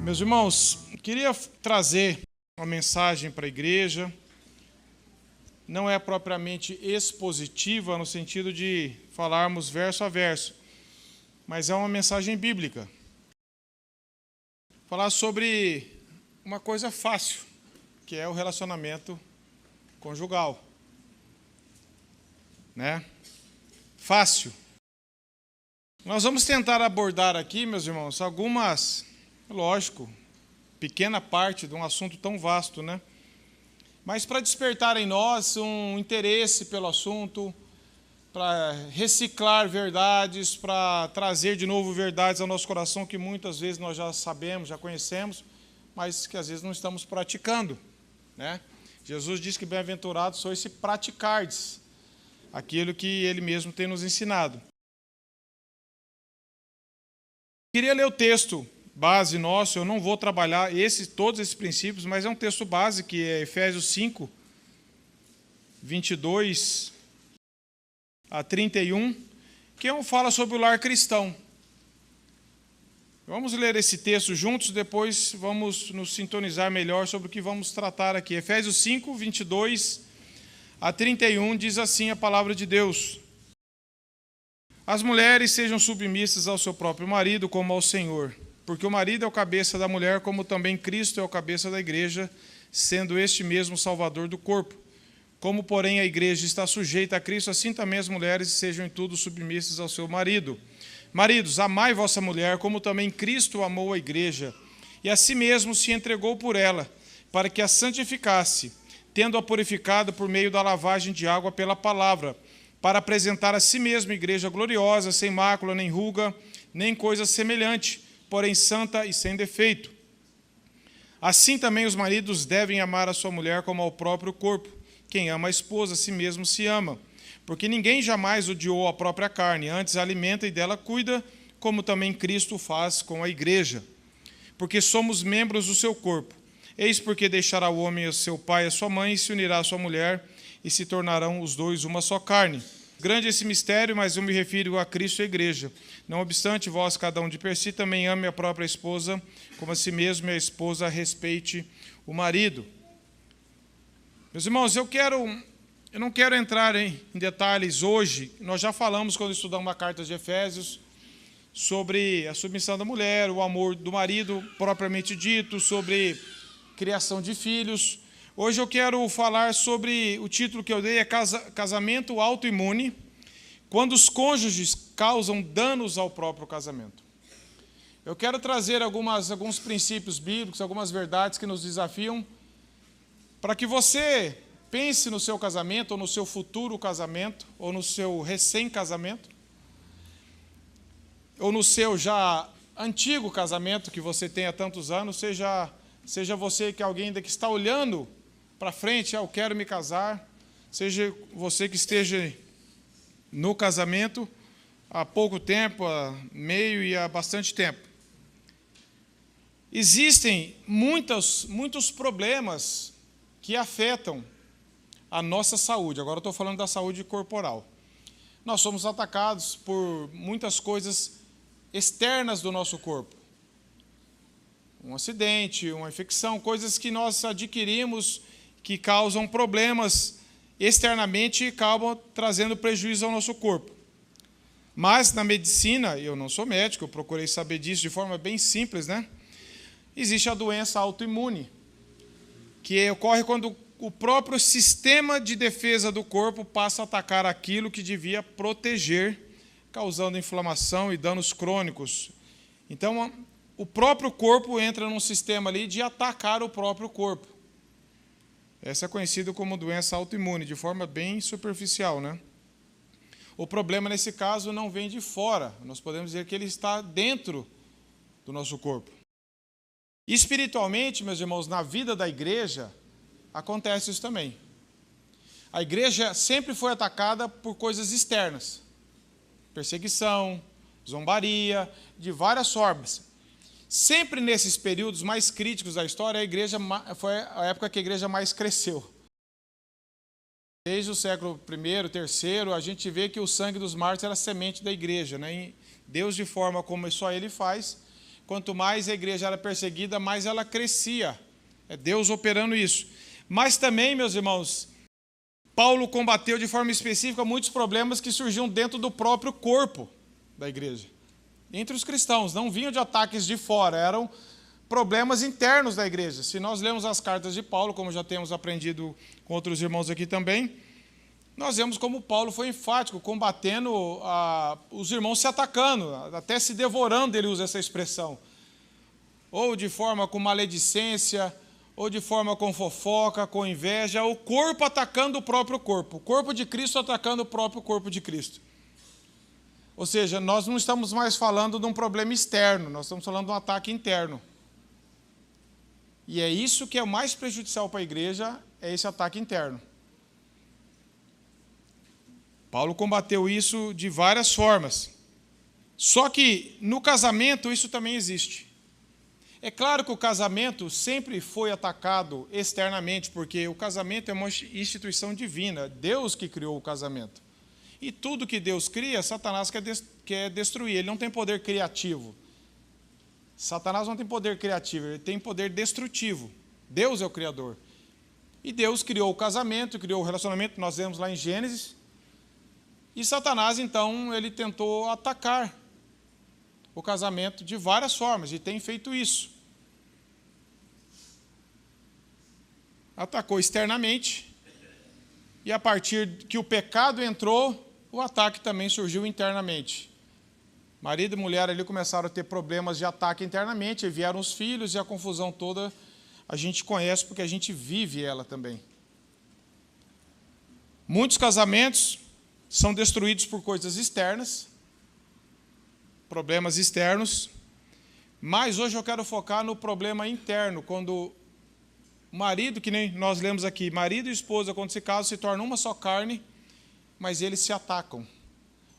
Meus irmãos, queria trazer uma mensagem para a igreja. Não é propriamente expositiva no sentido de falarmos verso a verso, mas é uma mensagem bíblica. Falar sobre uma coisa fácil, que é o relacionamento conjugal. Né? Fácil. Nós vamos tentar abordar aqui, meus irmãos, algumas, lógico, pequena parte de um assunto tão vasto, né? Mas para despertar em nós um interesse pelo assunto, para reciclar verdades, para trazer de novo verdades ao nosso coração que muitas vezes nós já sabemos, já conhecemos, mas que às vezes não estamos praticando, né? Jesus diz que bem-aventurados sois se praticardes aquilo que ele mesmo tem nos ensinado. Queria ler o texto base nosso, eu não vou trabalhar todos esses princípios, mas é um texto base que é Efésios 5, 22 a 31, que fala sobre o lar cristão. Vamos ler esse texto juntos, depois vamos nos sintonizar melhor sobre o que vamos tratar aqui. Efésios 5, 22 a 31 diz assim a palavra de Deus: As mulheres sejam submissas ao seu próprio marido como ao Senhor, porque o marido é o cabeça da mulher, como também Cristo é o cabeça da igreja, sendo este mesmo Salvador do corpo. Como, porém, a igreja está sujeita a Cristo, assim também as mulheres sejam em tudo submissas ao seu marido. Maridos, amai vossa mulher, como também Cristo amou a igreja, e a si mesmo se entregou por ela, para que a santificasse, tendo-a purificado por meio da lavagem de água pela palavra, para apresentar a si mesmo igreja gloriosa, sem mácula, nem ruga, nem coisa semelhante, porém santa e sem defeito. Assim também os maridos devem amar a sua mulher como ao próprio corpo. Quem ama a esposa, a si mesmo se ama. Porque ninguém jamais odiou a própria carne, antes a alimenta e dela cuida, como também Cristo faz com a igreja. Porque somos membros do seu corpo. Eis porque deixará o homem a seu pai e a sua mãe, e se unirá à sua mulher, e se tornarão os dois uma só carne. Grande esse mistério, mas eu me refiro a Cristo e a igreja. Não obstante, vós, cada um de per si, também ame a própria esposa, como a si mesmo, e a esposa respeite o marido. Meus irmãos, eu não quero entrar em detalhes hoje. Nós já falamos, quando estudamos a carta de Efésios, sobre a submissão da mulher, o amor do marido, propriamente dito, sobre criação de filhos. Hoje eu quero falar sobre, o título que eu dei é Casamento Autoimune, quando os cônjuges causam danos ao próprio casamento. Eu quero trazer alguns princípios bíblicos, algumas verdades que nos desafiam, para que você pense no seu casamento, ou no seu futuro casamento, ou no seu recém-casamento, ou no seu já antigo casamento que você tem há tantos anos, seja você que alguém ainda que está olhando para frente, eu quero me casar, seja você que esteja no casamento há pouco tempo, há meio e há bastante tempo. Existem muitos problemas que afetam a nossa saúde. Agora eu estou falando da saúde corporal. Nós somos atacados por muitas coisas externas do nosso corpo. Um acidente, uma infecção, coisas que nós adquirimos que causam problemas externamente e acabam trazendo prejuízo ao nosso corpo. Mas na medicina, eu não sou médico, eu procurei saber disso de forma bem simples, né? Existe a doença autoimune, que ocorre quando o próprio sistema de defesa do corpo passa a atacar aquilo que devia proteger, causando inflamação e danos crônicos. Então, o próprio corpo entra num sistema ali de atacar o próprio corpo. Essa é conhecida como doença autoimune, de forma bem superficial, né? O problema, nesse caso, não vem de fora. Nós podemos dizer que ele está dentro do nosso corpo. Espiritualmente, meus irmãos, na vida da igreja, acontece isso também. A igreja sempre foi atacada por coisas externas. Perseguição, zombaria, de várias formas. Sempre nesses períodos mais críticos da história, a igreja foi a época que a igreja mais cresceu. Desde o século I, III, a gente vê que o sangue dos mártires era a semente da igreja, né? E Deus, de forma como só Ele faz, quanto mais a igreja era perseguida, mais ela crescia. É Deus operando isso. Mas também, meus irmãos, Paulo combateu de forma específica muitos problemas que surgiam dentro do próprio corpo da igreja. Entre os cristãos, não vinham de ataques de fora, eram problemas internos da igreja. Se nós lemos as cartas de Paulo, como já temos aprendido com outros irmãos aqui também, nós vemos como Paulo foi enfático, combatendo os irmãos se atacando, até se devorando, ele usa essa expressão. Ou de forma com maledicência, ou de forma com fofoca, com inveja, o corpo atacando o próprio corpo, o corpo de Cristo atacando o próprio corpo de Cristo. Ou seja, nós não estamos mais falando de um problema externo, nós estamos falando de um ataque interno. E é isso que é o mais prejudicial para a igreja, é esse ataque interno. Paulo combateu isso de várias formas. Só que no casamento isso também existe. É claro que o casamento sempre foi atacado externamente, porque o casamento é uma instituição divina, Deus que criou o casamento. E tudo que Deus cria, Satanás quer destruir, ele não tem poder criativo. Satanás não tem poder criativo, ele tem poder destrutivo. Deus é o Criador. E Deus criou o casamento, criou o relacionamento, nós vemos lá em Gênesis. E Satanás, então, ele tentou atacar o casamento de várias formas, e tem feito isso. Atacou externamente, e a partir que o pecado entrou, o ataque também surgiu internamente. Marido e mulher ali começaram a ter problemas de ataque internamente, e vieram os filhos, e a confusão toda a gente conhece porque a gente vive ela também. Muitos casamentos são destruídos por coisas externas, problemas externos, mas hoje eu quero focar no problema interno, quando o marido, que nem nós lemos aqui, marido e esposa, quando se casam, se tornam uma só carne, mas eles se atacam.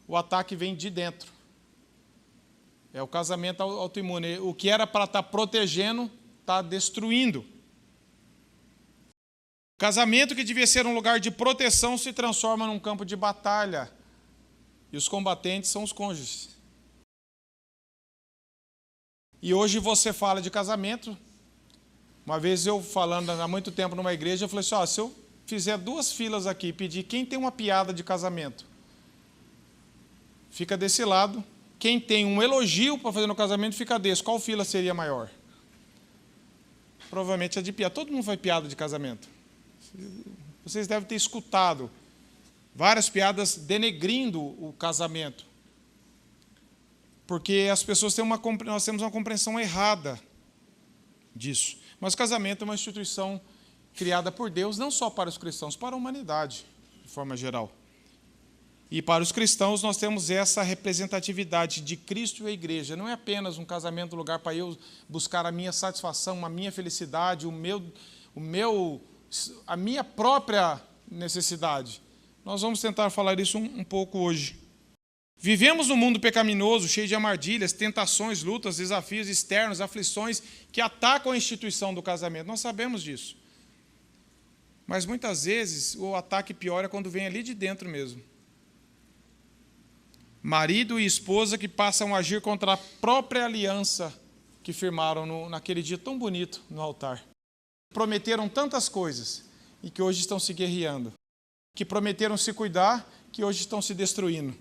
O ataque vem de dentro. É o casamento autoimune. O que era para estar protegendo, está destruindo. O casamento que devia ser um lugar de proteção se transforma num campo de batalha. E os combatentes são os cônjuges. E hoje você fala de casamento. Uma vez eu falando há muito tempo numa igreja, eu falei assim, se eu fizer 2 filas aqui e pedir quem tem uma piada de casamento, fica desse lado. Quem tem um elogio para fazer no casamento, fica desse. Qual fila seria maior? Provavelmente a de piada. Todo mundo faz piada de casamento. Vocês devem ter escutado várias piadas denegrindo o casamento. Porque as pessoas nós temos uma compreensão errada disso. Mas o casamento é uma instituição criada por Deus, não só para os cristãos, para a humanidade, de forma geral. E para os cristãos nós temos essa representatividade de Cristo e a igreja. Não é apenas um casamento, um lugar para eu buscar a minha satisfação, a minha felicidade, a minha própria necessidade. Nós vamos tentar falar isso um pouco hoje. Vivemos num mundo pecaminoso, cheio de armadilhas, tentações, lutas, desafios externos, aflições que atacam a instituição do casamento. Nós sabemos disso. Mas muitas vezes o ataque pior é quando vem ali de dentro mesmo. Marido e esposa que passam a agir contra a própria aliança que firmaram naquele dia tão bonito no altar. Prometeram tantas coisas e que hoje estão se guerreando. Que prometeram se cuidar, que hoje estão se destruindo.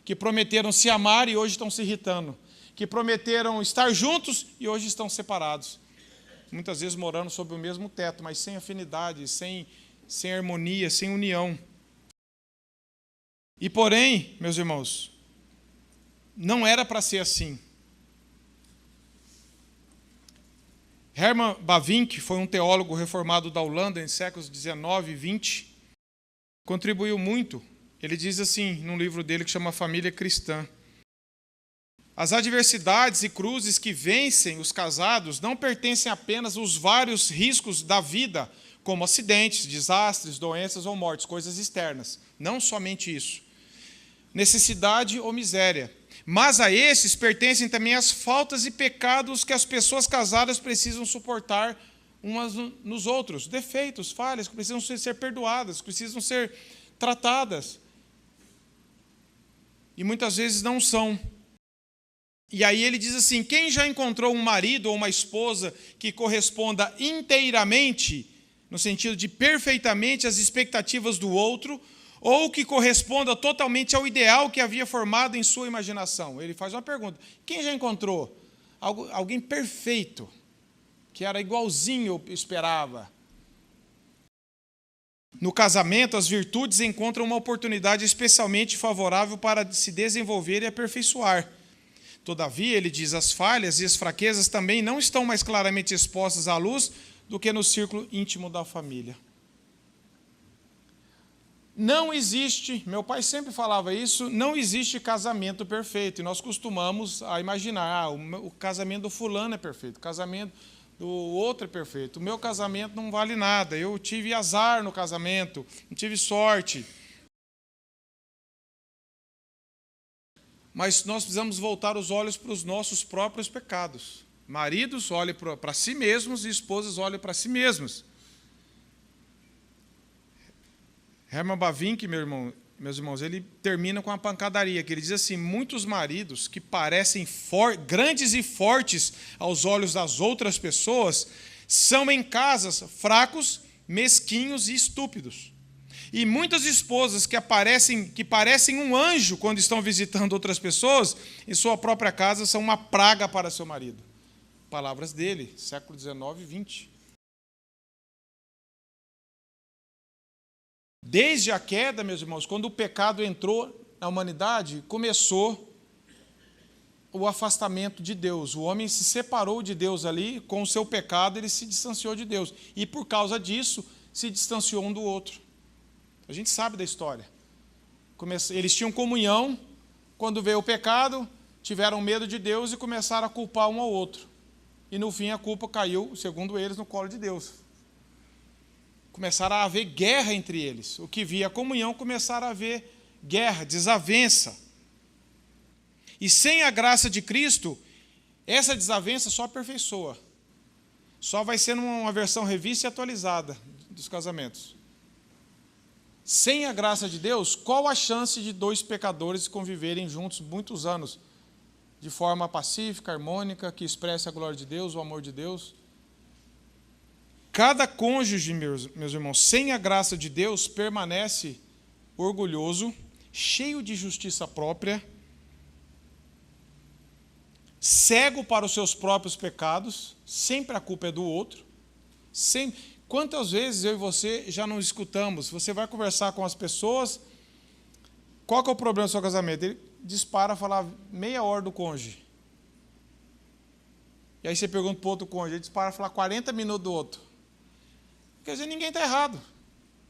Que prometeram se amar e hoje estão se irritando. Que prometeram estar juntos e hoje estão separados. Muitas vezes morando sob o mesmo teto, mas sem afinidade, sem harmonia, sem união. E porém, meus irmãos, não era para ser assim. Herman Bavinck foi um teólogo reformado da Holanda em séculos 19 e 20. Contribuiu muito. Ele diz assim, num livro dele que chama Família Cristã. As adversidades e cruzes que vencem os casados não pertencem apenas aos vários riscos da vida, como acidentes, desastres, doenças ou mortes, coisas externas. Não somente isso. Necessidade ou miséria. Mas a esses pertencem também as faltas e pecados que as pessoas casadas precisam suportar umas nos outros. Defeitos, falhas que precisam ser perdoadas, que precisam ser tratadas. E muitas vezes não são. E aí ele diz assim: quem já encontrou um marido ou uma esposa que corresponda inteiramente, no sentido de perfeitamente às expectativas do outro, ou que corresponda totalmente ao ideal que havia formado em sua imaginação? Ele faz uma pergunta: quem já encontrou alguém perfeito, que era igualzinho eu esperava? No casamento, as virtudes encontram uma oportunidade especialmente favorável para se desenvolver e aperfeiçoar. Todavia, ele diz, as falhas e as fraquezas também não estão mais claramente expostas à luz do que no círculo íntimo da família. Não existe, meu pai sempre falava isso, não existe casamento perfeito. E nós costumamos a imaginar, o casamento do fulano é perfeito, o casamento do outro é perfeito. O meu casamento não vale nada, eu tive azar no casamento, não tive sorte. Mas nós precisamos voltar os olhos para os nossos próprios pecados. Maridos, olhem para si mesmos, e esposas, olhem para si mesmas. Herman Bavinck, meus irmãos, ele termina com uma pancadaria, que ele diz assim: muitos maridos que parecem grandes e fortes aos olhos das outras pessoas, são em casas fracos, mesquinhos e estúpidos. E muitas esposas que parecem um anjo quando estão visitando outras pessoas, em sua própria casa são uma praga para seu marido. Palavras dele, século XIX e XX. Desde a queda, meus irmãos, quando o pecado entrou na humanidade, começou o afastamento de Deus. O homem se separou de Deus ali, com o seu pecado ele se distanciou de Deus. E por causa disso, se distanciou um do outro. A gente sabe da história. Eles tinham comunhão, quando veio o pecado, tiveram medo de Deus e começaram a culpar um ao outro. E no fim a culpa caiu, segundo eles, no colo de Deus. Começaram a haver guerra entre eles. O que via comunhão, começaram a haver guerra, desavença. E sem a graça de Cristo, essa desavença só aperfeiçoa. Só vai ser uma versão revista e atualizada dos casamentos. Sem a graça de Deus, qual a chance de dois pecadores conviverem juntos muitos anos, de forma pacífica, harmônica, que expresse a glória de Deus, o amor de Deus? Cada cônjuge, meus irmãos, sem a graça de Deus, permanece orgulhoso, cheio de justiça própria, cego para os seus próprios pecados, sempre a culpa é do outro. Quantas vezes eu e você já não escutamos? Você vai conversar com as pessoas, qual que é o problema do seu casamento? Ele dispara a falar meia hora do cônjuge. E aí você pergunta para o outro cônjuge, ele dispara a falar 40 minutos do outro. Quer dizer, ninguém está errado.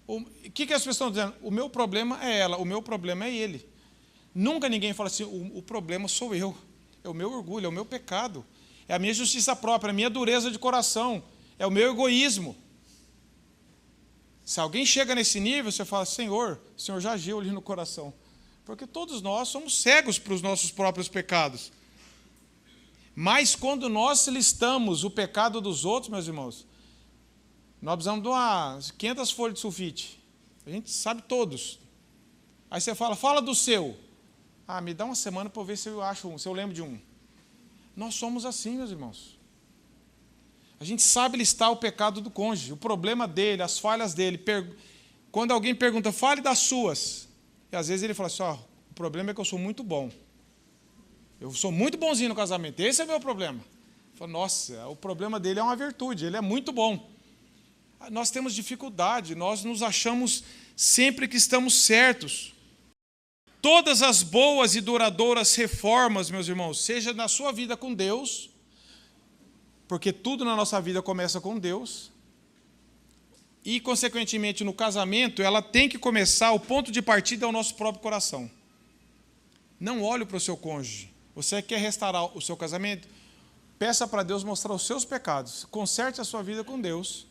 O que as pessoas estão dizendo? O meu problema é ela, o meu problema é ele. Nunca ninguém fala assim, o problema sou eu. É o meu orgulho, é o meu pecado. É a minha justiça própria, a minha dureza de coração. É o meu egoísmo. Se alguém chega nesse nível, você fala, Senhor, o Senhor já agiu ali no coração. Porque todos nós somos cegos para os nossos próprios pecados. Mas quando nós listamos o pecado dos outros, meus irmãos, nós precisamos de umas 500 folhas de sulfite. A gente sabe todos. Aí você fala do seu. Me dá uma semana para eu ver se eu acho um, se eu lembro de um. Nós somos assim, meus irmãos. A gente sabe listar o pecado do cônjuge, o problema dele, as falhas dele. Quando alguém pergunta, fale das suas. E às vezes ele fala assim, o problema é que eu sou muito bom. Eu sou muito bonzinho no casamento, esse é o meu problema. Eu falo, nossa, o problema dele é uma virtude, ele é muito bom. Nós temos dificuldade, nós nos achamos sempre que estamos certos. Todas as boas e duradouras reformas, meus irmãos, seja na sua vida com Deus, porque tudo na nossa vida começa com Deus, e, consequentemente, no casamento, ela tem que começar, o ponto de partida é o nosso próprio coração. Não olhe para o seu cônjuge. Você quer restaurar o seu casamento? Peça para Deus mostrar os seus pecados. Conserte a sua vida com Deus.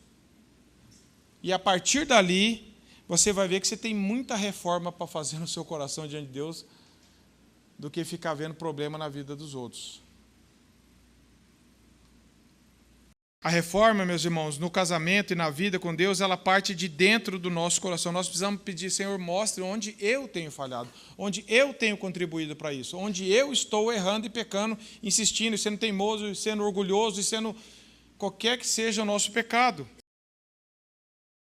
E, a partir dali, você vai ver que você tem muita reforma para fazer no seu coração diante de Deus, do que ficar vendo problema na vida dos outros. A reforma, meus irmãos, no casamento e na vida com Deus, ela parte de dentro do nosso coração. Nós precisamos pedir, Senhor, mostre onde eu tenho falhado, onde eu tenho contribuído para isso, onde eu estou errando e pecando, insistindo, sendo teimoso, sendo orgulhoso e sendo qualquer que seja o nosso pecado.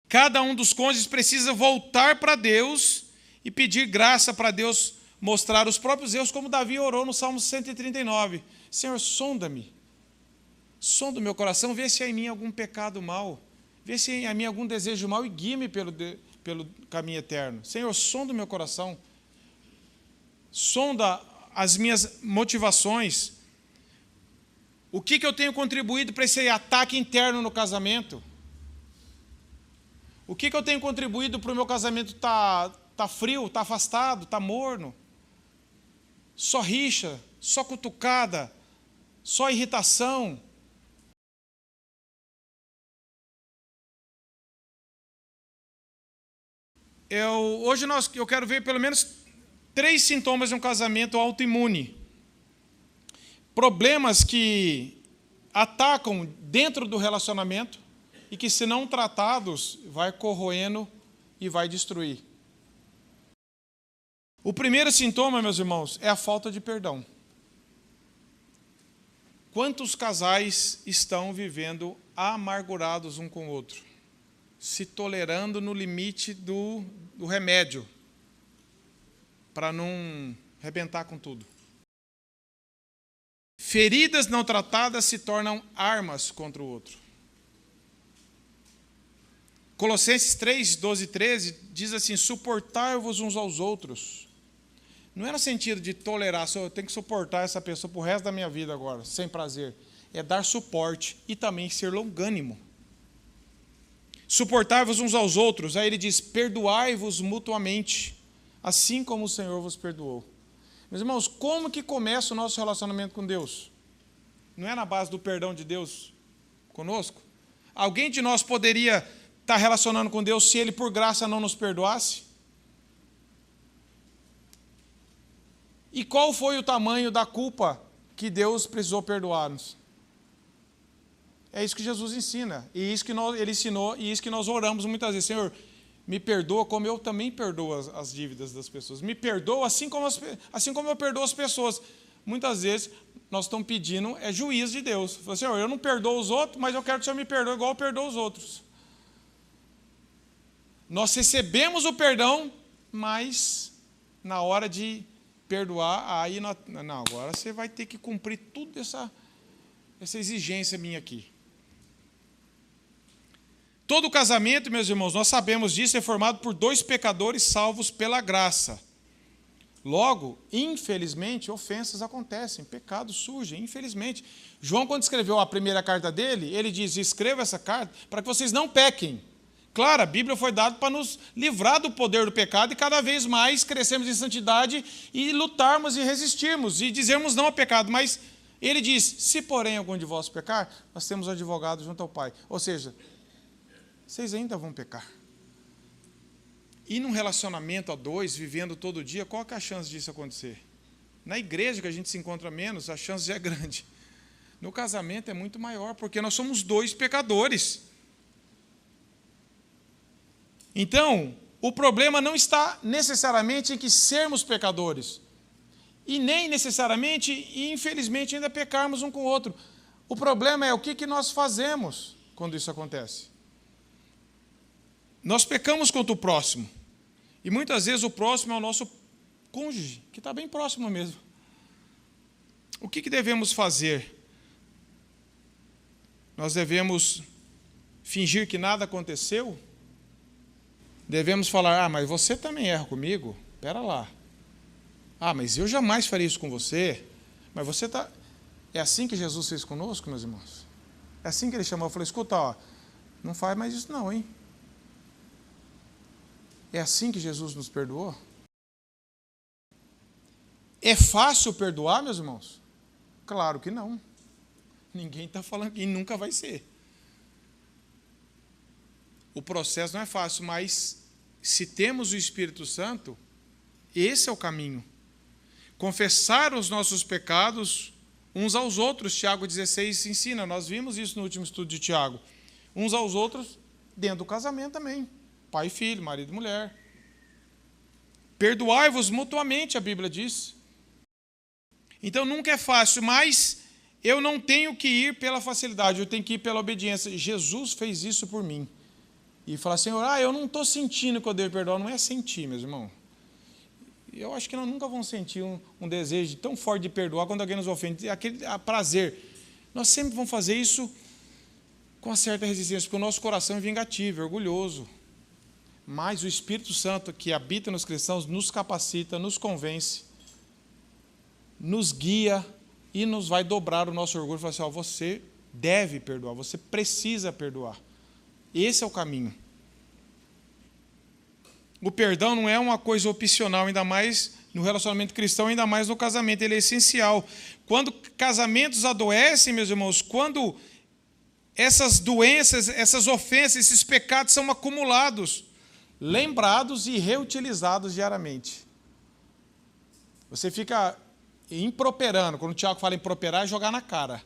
Cada um dos cônjuges precisa voltar para Deus e pedir graça para Deus mostrar os próprios erros, como Davi orou no Salmo 139. Senhor, sonda-me. Sonda o meu coração, vê se há em mim algum pecado mau, vê se há em mim algum desejo mau e guie-me pelo caminho eterno. Senhor, sonda o meu coração, sonda as minhas motivações. O que eu tenho contribuído para esse ataque interno no casamento? O que eu tenho contribuído para o meu casamento tá frio, está afastado, está morno? Só rixa, só cutucada, só irritação. Hoje eu quero ver pelo menos 3 sintomas de um casamento autoimune. Problemas que atacam dentro do relacionamento e que, se não tratados, vai corroendo e vai destruir. O primeiro sintoma, meus irmãos, é a falta de perdão. Quantos casais estão vivendo amargurados um com o outro? Se tolerando no limite do remédio, para não arrebentar com tudo. Feridas não tratadas se tornam armas contra o outro. Colossenses 3, 12 e 13 diz assim: suportai-vos uns aos outros. Não é no sentido de tolerar, eu tenho que suportar essa pessoa para o resto da minha vida agora, sem prazer. É dar suporte e também ser longânimo. Suportai-vos uns aos outros. Aí ele diz: perdoai-vos mutuamente, assim como o Senhor vos perdoou. Meus irmãos, como que começa o nosso relacionamento com Deus? Não é na base do perdão de Deus conosco? Alguém de nós poderia estar relacionando com Deus se Ele, por graça, não nos perdoasse? E qual foi o tamanho da culpa que Deus precisou perdoar-nos? É isso que Jesus ensina, e isso que Ele ensinou, e isso que nós oramos muitas vezes. Senhor, me perdoa como eu também perdoo as dívidas das pessoas. Me perdoa assim como eu perdoo as pessoas. Muitas vezes nós estamos pedindo juízo de Deus. Fala, Senhor, eu não perdoo os outros, mas eu quero que o Senhor me perdoe igual eu perdoo os outros. Nós recebemos o perdão, mas na hora de perdoar, aí não, agora você vai ter que cumprir tudo essa exigência minha aqui. Todo casamento, meus irmãos, nós sabemos disso, é formado por 2 pecadores salvos pela graça. Logo, infelizmente, ofensas acontecem, pecados surgem, infelizmente. João, quando escreveu a primeira carta dele, ele diz: escreva essa carta para que vocês não pequem. Claro, a Bíblia foi dada para nos livrar do poder do pecado e cada vez mais crescermos em santidade e lutarmos e resistirmos e dizermos não ao pecado. Mas ele diz: se porém algum de vós pecar, nós temos um advogado junto ao Pai. Ou seja, vocês ainda vão pecar. E num relacionamento a 2, vivendo todo dia, qual que é a chance disso acontecer? Na igreja, que a gente se encontra menos, a chance já é grande. No casamento é muito maior, porque nós somos 2 pecadores. Então, o problema não está necessariamente em que sermos pecadores, e nem necessariamente, e infelizmente, ainda pecarmos um com o outro. O problema é o que nós fazemos quando isso acontece. Nós pecamos contra o próximo. E muitas vezes o próximo é o nosso cônjuge, que está bem próximo mesmo. O que devemos fazer? Nós devemos fingir que nada aconteceu? Devemos falar: mas você também erra comigo? Espera lá. Mas eu jamais faria isso com você. Mas você está... É assim que Jesus fez conosco, meus irmãos? É assim que Ele chamou. Eu falei: escuta, não faz mais isso não, hein? É assim que Jesus nos perdoou? É fácil perdoar, meus irmãos? Claro que não. Ninguém está falando que nunca vai ser. O processo não é fácil, mas se temos o Espírito Santo, esse é o caminho. Confessar os nossos pecados uns aos outros. Tiago 16 ensina, nós vimos isso no último estudo de Tiago. Uns aos outros dentro do casamento também. Pai e filho, marido e mulher. Perdoai-vos mutuamente, a Bíblia diz. Então nunca é fácil, mas eu não tenho que ir pela facilidade, eu tenho que ir pela obediência. Jesus fez isso por mim. E falar, Senhor, eu não estou sentindo que eu devo perdoar. Não é sentir, meus irmãos. Eu acho que nós nunca vamos sentir um desejo tão forte de perdoar quando alguém nos ofende. Aquele prazer. Nós sempre vamos fazer isso com uma certa resistência, porque o nosso coração é vingativo, é orgulhoso. Mas o Espírito Santo que habita nos cristãos nos capacita, nos convence, nos guia e nos vai dobrar o nosso orgulho e falar assim, você deve perdoar, você precisa perdoar. Esse é o caminho. O perdão não é uma coisa opcional, ainda mais no relacionamento cristão, ainda mais no casamento, ele é essencial. Quando casamentos adoecem, meus irmãos, quando essas doenças, essas ofensas, esses pecados são acumulados, lembrados e reutilizados diariamente. Você fica improperando, quando o Tiago fala improperar, é jogar na cara.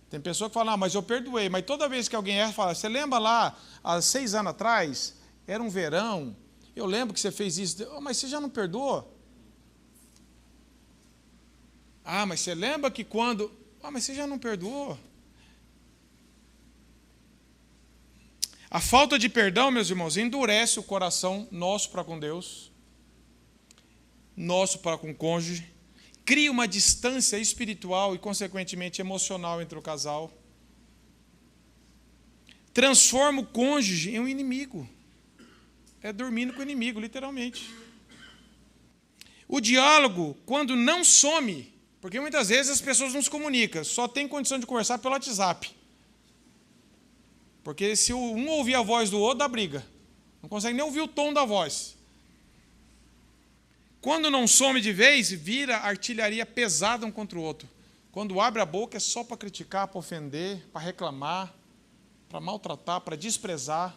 Tem pessoa que fala, mas eu perdoei, mas toda vez que alguém erra, fala, você lembra lá, há 6 anos atrás, era um verão, eu lembro que você fez isso, mas você já não perdoou? Mas você lembra que quando... mas você já não perdoou? A falta de perdão, meus irmãos, endurece o coração nosso para com Deus, nosso para com o cônjuge, cria uma distância espiritual e, consequentemente, emocional entre o casal. Transforma o cônjuge em um inimigo. É dormindo com o inimigo, literalmente. O diálogo, quando não some, porque muitas vezes as pessoas não se comunicam, só tem condição de conversar pelo WhatsApp. Porque se um ouvir a voz do outro, dá briga. Não consegue nem ouvir o tom da voz. Quando não some de vez, vira artilharia pesada um contra o outro. Quando abre a boca é só para criticar, para ofender, para reclamar, para maltratar, para desprezar.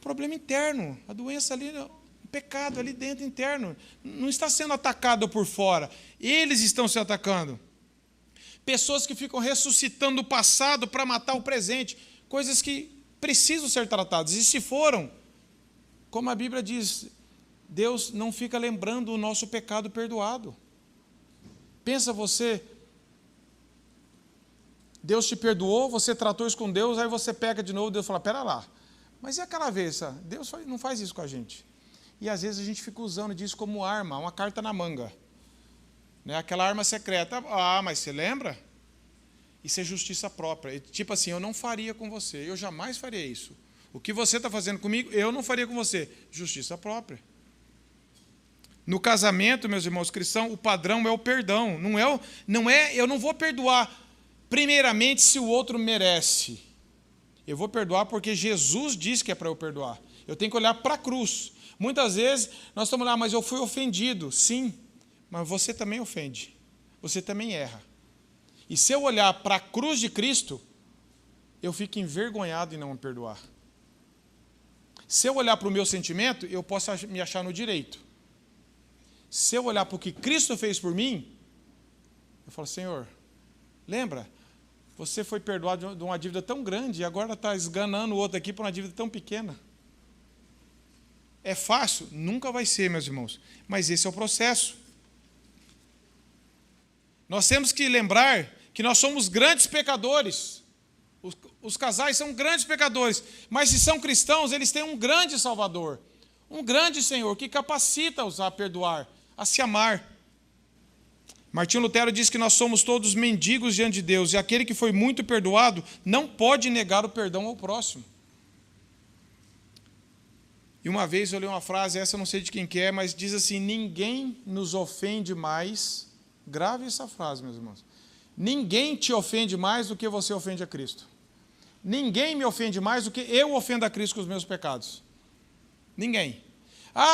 Problema interno, a doença ali, o pecado ali dentro interno. Não está sendo atacado por fora, eles estão se atacando. Pessoas que ficam ressuscitando o passado para matar o presente, coisas que precisam ser tratadas. E se foram, como a Bíblia diz, Deus não fica lembrando o nosso pecado perdoado. Pensa você, Deus te perdoou, você tratou isso com Deus, aí você pega de novo, Deus fala, pera lá, mas e aquela vez? Deus não faz isso com a gente. E às vezes a gente fica usando disso como arma, uma carta na manga. Né? Aquela arma secreta, mas você lembra? Isso é justiça própria. Tipo assim, eu não faria com você, eu jamais faria isso. O que você está fazendo comigo, eu não faria com você. Justiça própria. No casamento, meus irmãos cristãos, o padrão é o perdão. Eu não vou perdoar primeiramente se o outro merece. Eu vou perdoar porque Jesus disse que é para eu perdoar. Eu tenho que olhar para a cruz. Muitas vezes nós estamos lá, mas eu fui ofendido. Sim, mas você também ofende. Você também erra. E se eu olhar para a cruz de Cristo, eu fico envergonhado em não me perdoar. Se eu olhar para o meu sentimento, eu posso me achar no direito. Se eu olhar para o que Cristo fez por mim, eu falo, Senhor, lembra? Você foi perdoado de uma dívida tão grande e agora está esganando o outro aqui por uma dívida tão pequena. É fácil? Nunca vai ser, meus irmãos. Mas esse é o processo. Nós temos que lembrar que nós somos grandes pecadores. Os casais são grandes pecadores. Mas se são cristãos, eles têm um grande Salvador. Um grande Senhor que capacita-os a perdoar, a se amar. Martinho Lutero diz que nós somos todos mendigos diante de Deus, e aquele que foi muito perdoado não pode negar o perdão ao próximo. E uma vez eu li uma frase, essa eu não sei de quem que é, mas diz assim, ninguém nos ofende mais, grave essa frase, meus irmãos, ninguém te ofende mais do que você ofende a Cristo. Ninguém me ofende mais do que eu ofendo a Cristo com os meus pecados. Ninguém.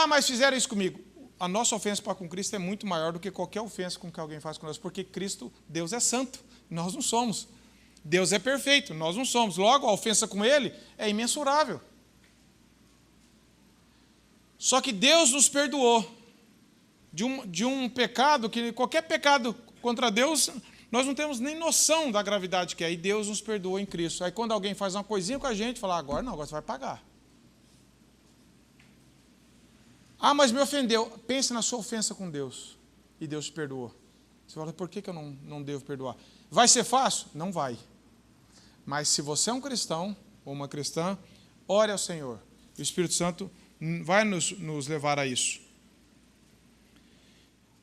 Mas fizeram isso comigo. A nossa ofensa para com Cristo é muito maior do que qualquer ofensa com que alguém faz conosco, porque Cristo, Deus é santo, nós não somos. Deus é perfeito, nós não somos. Logo, a ofensa com Ele é imensurável. Só que Deus nos perdoou de um pecado, que qualquer pecado contra Deus Nós não temos nem noção da gravidade que é, e Deus nos perdoa em Cristo. Aí quando alguém faz uma coisinha com a gente, fala, agora não, agora você vai pagar. Ah, mas me ofendeu. Pense na sua ofensa com Deus, e Deus te perdoou. Você fala, por que eu não devo perdoar? Vai ser fácil? Não vai. Mas se você é um cristão, ou uma cristã, ore ao Senhor. O Espírito Santo vai nos levar a isso.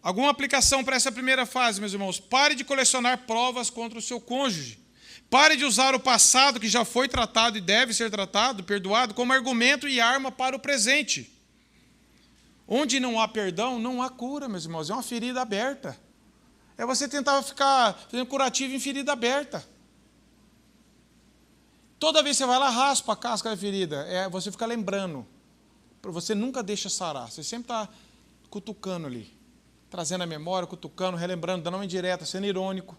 Alguma aplicação para essa primeira fase, meus irmãos? Pare de colecionar provas contra o seu cônjuge. Pare de usar o passado que já foi tratado e deve ser tratado, perdoado, como argumento e arma para o presente. Onde não há perdão, não há cura, meus irmãos. É uma ferida aberta. É você tentar ficar fazendo curativo em ferida aberta. Toda vez que você vai lá, raspa a casca da ferida. Você fica lembrando. Você nunca deixa sarar. Você sempre está cutucando ali. Trazendo a memória, cutucando, relembrando, dando uma indireta, sendo irônico.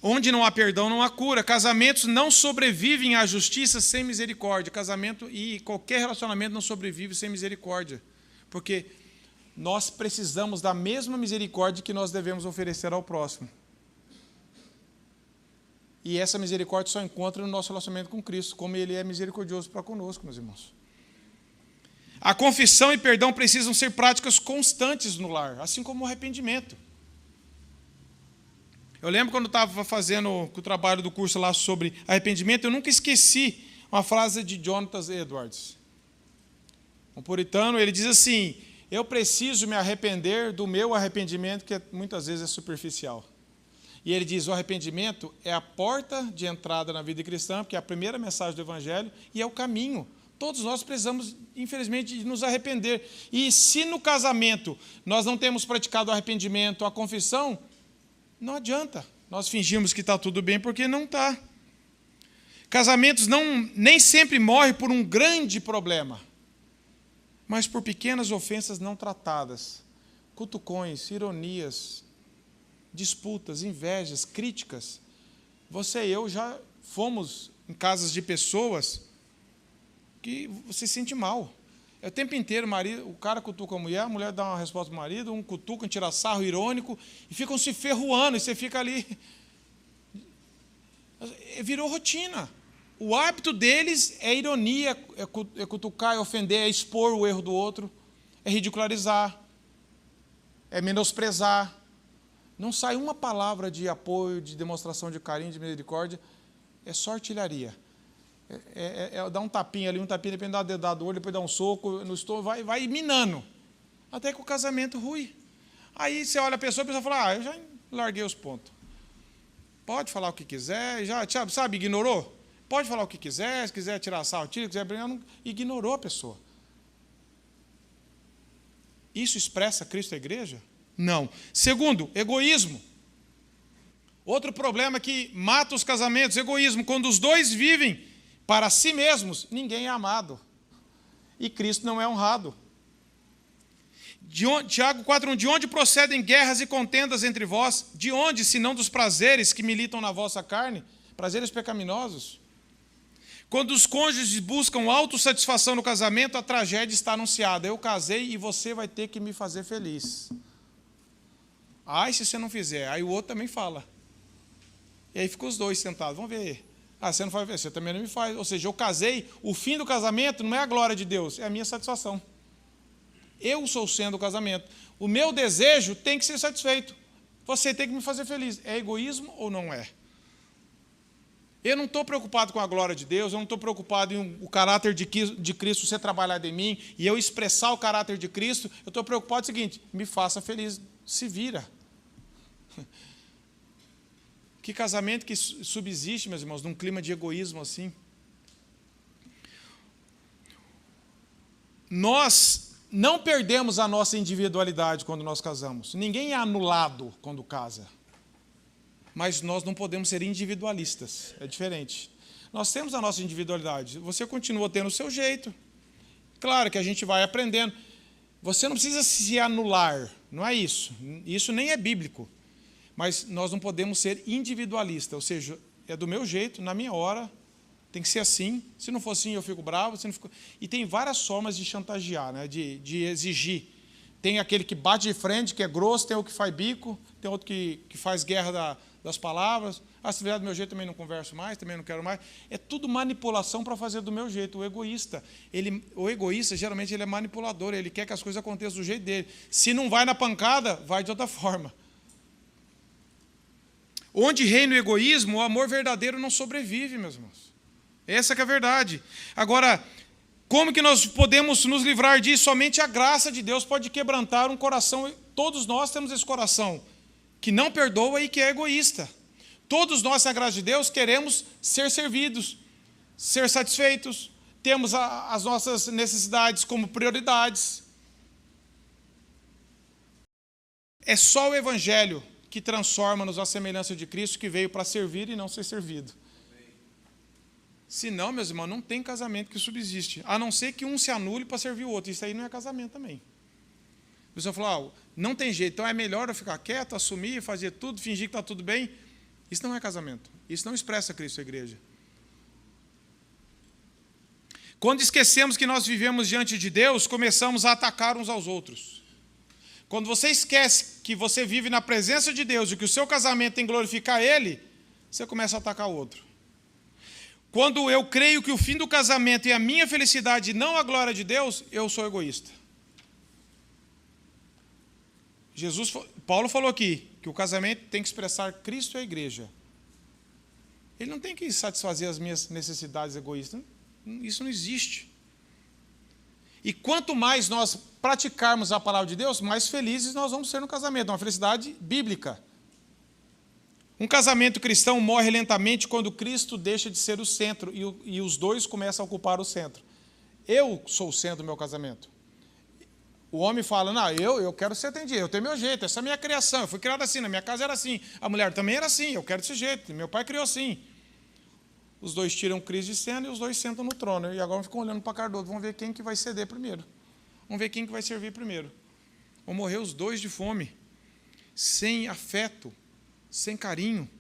Onde não há perdão, não há cura. Casamentos não sobrevivem à justiça sem misericórdia. Casamento e qualquer relacionamento não sobrevive sem misericórdia. Porque nós precisamos da mesma misericórdia que nós devemos oferecer ao próximo. E essa misericórdia só encontra no nosso relacionamento com Cristo, como Ele é misericordioso para conosco, meus irmãos. A confissão e perdão precisam ser práticas constantes no lar, assim como o arrependimento. Eu lembro quando eu estava fazendo o trabalho do curso lá sobre arrependimento, eu nunca esqueci uma frase de Jonathan Edwards. Um puritano, ele diz assim, eu preciso me arrepender do meu arrependimento, que muitas vezes é superficial. E ele diz, o arrependimento é a porta de entrada na vida cristã, porque é a primeira mensagem do Evangelho, e é o caminho. Todos nós precisamos, infelizmente, de nos arrepender. E se no casamento nós não temos praticado o arrependimento, a confissão, não adianta. Nós fingimos que está tudo bem, porque não está. Casamentos nem sempre morrem por um grande problema, mas por pequenas ofensas não tratadas. Cutucões, ironias, disputas, invejas, críticas. Você e eu já fomos em casas de pessoas que você se sente mal. É o tempo inteiro, o cara cutuca a mulher dá uma resposta para o marido, um cutuca, um tira sarro irônico, e ficam se ferroando, e você fica ali. Virou rotina. O hábito deles é ironia, é cutucar, é ofender, é expor o erro do outro, é ridicularizar, é menosprezar. Não sai uma palavra de apoio, de demonstração de carinho, de misericórdia, é só artilharia. É dar um tapinha ali, depois dar uma dedada do olho, depois dar um soco no estômago, vai minando. Até que o casamento rui. Aí você olha a pessoa fala, eu já larguei os pontos. Pode falar o que quiser, já, sabe, ignorou? Pode falar o que quiser, se quiser tirar sarro, tira, se quiser brigar, não, ignorou a pessoa. Isso expressa Cristo e a igreja? Não. Segundo, egoísmo. Outro problema que mata os casamentos, egoísmo. Quando os dois vivem para si mesmos, ninguém é amado. E Cristo não é honrado. Tiago 4:1, de onde procedem guerras e contendas entre vós? De onde, senão dos prazeres que militam na vossa carne? Prazeres pecaminosos. Quando os cônjuges buscam autossatisfação no casamento, a tragédia está anunciada. Eu casei e você vai ter que me fazer feliz. E se você não fizer? Aí o outro também fala. E aí ficam os dois sentados. Vamos ver. Você não faz, você também não me faz. Ou seja, eu casei, o fim do casamento não é a glória de Deus, é a minha satisfação. Eu sou o centro do casamento. O meu desejo tem que ser satisfeito. Você tem que me fazer feliz. É egoísmo ou não é? Eu não estou preocupado com a glória de Deus, eu não estou preocupado em o caráter de Cristo ser trabalhado em mim e eu expressar o caráter de Cristo. Eu estou preocupado com o seguinte, me faça feliz, se vira. Que casamento que subsiste, meus irmãos, num clima de egoísmo assim. Nós não perdemos a nossa individualidade quando nós casamos. Ninguém é anulado quando casa. Mas nós não podemos ser individualistas. É diferente. Nós temos a nossa individualidade. Você continua tendo o seu jeito. Claro que a gente vai aprendendo. Você não precisa se anular. Não é isso. Isso nem é bíblico. Mas nós não podemos ser individualistas, ou seja, é do meu jeito, na minha hora, tem que ser assim. Se não for assim, eu fico bravo. Se não fico... E tem várias formas de chantagear, né? de exigir. Tem aquele que bate de frente, que é grosso, tem o que faz bico, tem outro que faz guerra das palavras. Se vier do meu jeito, também não converso mais, também não quero mais. É tudo manipulação para fazer do meu jeito. O egoísta, geralmente, ele é manipulador, ele quer que as coisas aconteçam do jeito dele. Se não vai na pancada, vai de outra forma. Onde reina o egoísmo, o amor verdadeiro não sobrevive, meus irmãos. Essa que é a verdade. Agora, como que nós podemos nos livrar disso? Somente a graça de Deus pode quebrantar um coração. Todos nós temos esse coração que não perdoa e que é egoísta. Todos nós, na graça de Deus, queremos ser servidos, ser satisfeitos. Temos as nossas necessidades como prioridades. É só o Evangelho que transforma-nos à semelhança de Cristo, que veio para servir e não ser servido. Se não, meus irmãos, não tem casamento que subsiste, a não ser que um se anule para servir o outro. Isso aí não é casamento também. A pessoa fala, não tem jeito, então é melhor eu ficar quieto, assumir, fazer tudo, fingir que está tudo bem. Isso não é casamento. Isso não expressa Cristo e a igreja. Quando esquecemos que nós vivemos diante de Deus, começamos a atacar uns aos outros. Quando você esquece que você vive na presença de Deus e que o seu casamento tem que glorificar Ele, você começa a atacar o outro. Quando eu creio que o fim do casamento é a minha felicidade e não a glória de Deus, eu sou egoísta. Paulo falou aqui que o casamento tem que expressar Cristo e a igreja. Ele não tem que satisfazer as minhas necessidades egoístas. Isso não existe. E quanto mais nós praticarmos a palavra de Deus, mais felizes nós vamos ser no casamento. Uma felicidade bíblica. Um casamento cristão morre lentamente quando Cristo deixa de ser o centro e os dois começam a ocupar o centro. Eu sou o centro do meu casamento. O homem fala, não, eu quero ser atendido, eu tenho meu jeito, essa é a minha criação, eu fui criado assim, na minha casa era assim. A mulher também era assim, eu quero desse jeito, meu pai criou assim. Os dois tiram Cristo de cena e os dois sentam no trono. E agora ficam olhando para a cara do outro, vamos ver quem que vai ceder primeiro. Vamos ver quem que vai servir primeiro. Vão morrer os dois de fome, sem afeto, sem carinho.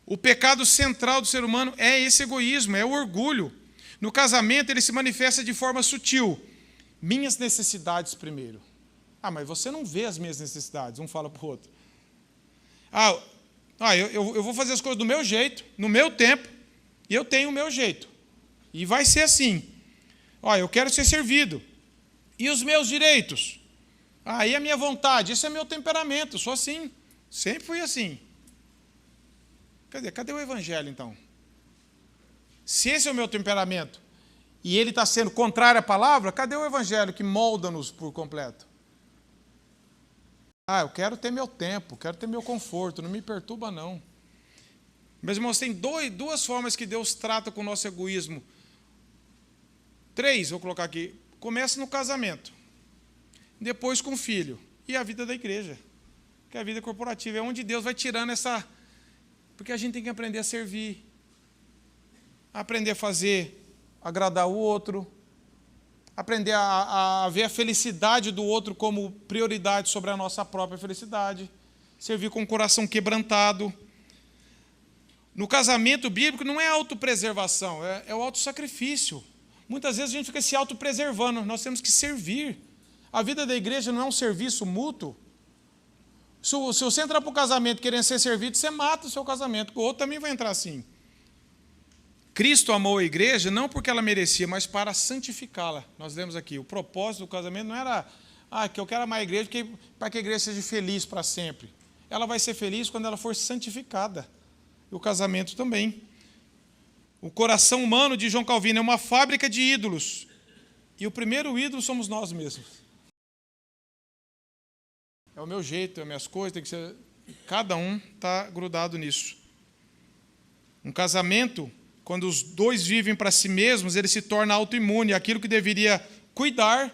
O pecado central do ser humano é esse egoísmo, é o orgulho. No casamento ele se manifesta de forma sutil. Minhas necessidades primeiro. Mas você não vê as minhas necessidades, um fala para o outro. Eu vou fazer as coisas do meu jeito, no meu tempo, e eu tenho o meu jeito. E vai ser assim. Eu quero ser servido. E os meus direitos? E a minha vontade? Esse é meu temperamento, sou assim. Sempre fui assim. Cadê o Evangelho, então? Se esse é o meu temperamento, e ele está sendo contrário à palavra, cadê o Evangelho que molda-nos por completo? Eu quero ter meu tempo, quero ter meu conforto, não me perturba, não. Meus irmãos, tem duas formas que Deus trata com o nosso egoísmo. 3, vou colocar aqui. Começa no casamento, depois com o filho, e a vida da igreja, que é a vida corporativa, é onde Deus vai tirando essa... Porque a gente tem que aprender a servir, aprender a fazer, agradar o outro, aprender a ver a felicidade do outro como prioridade sobre a nossa própria felicidade, servir com o coração quebrantado. No casamento bíblico não é autopreservação, é o autossacrifício. Muitas vezes a gente fica se autopreservando, nós temos que servir. A vida da igreja não é um serviço mútuo. Se você entrar para o casamento querendo ser servido, você mata o seu casamento, porque o outro também vai entrar assim. Cristo amou a igreja não porque ela merecia, mas para santificá-la. Nós lemos aqui, o propósito do casamento não era que eu quero amar a igreja para que a igreja seja feliz para sempre. Ela vai ser feliz quando ela for santificada. E o casamento também. O coração humano, de João Calvino, é uma fábrica de ídolos. E o primeiro ídolo somos nós mesmos. É o meu jeito, é as minhas coisas, tem que ser... Cada um está grudado nisso. Um casamento, quando os dois vivem para si mesmos, ele se torna autoimune. Aquilo que deveria cuidar,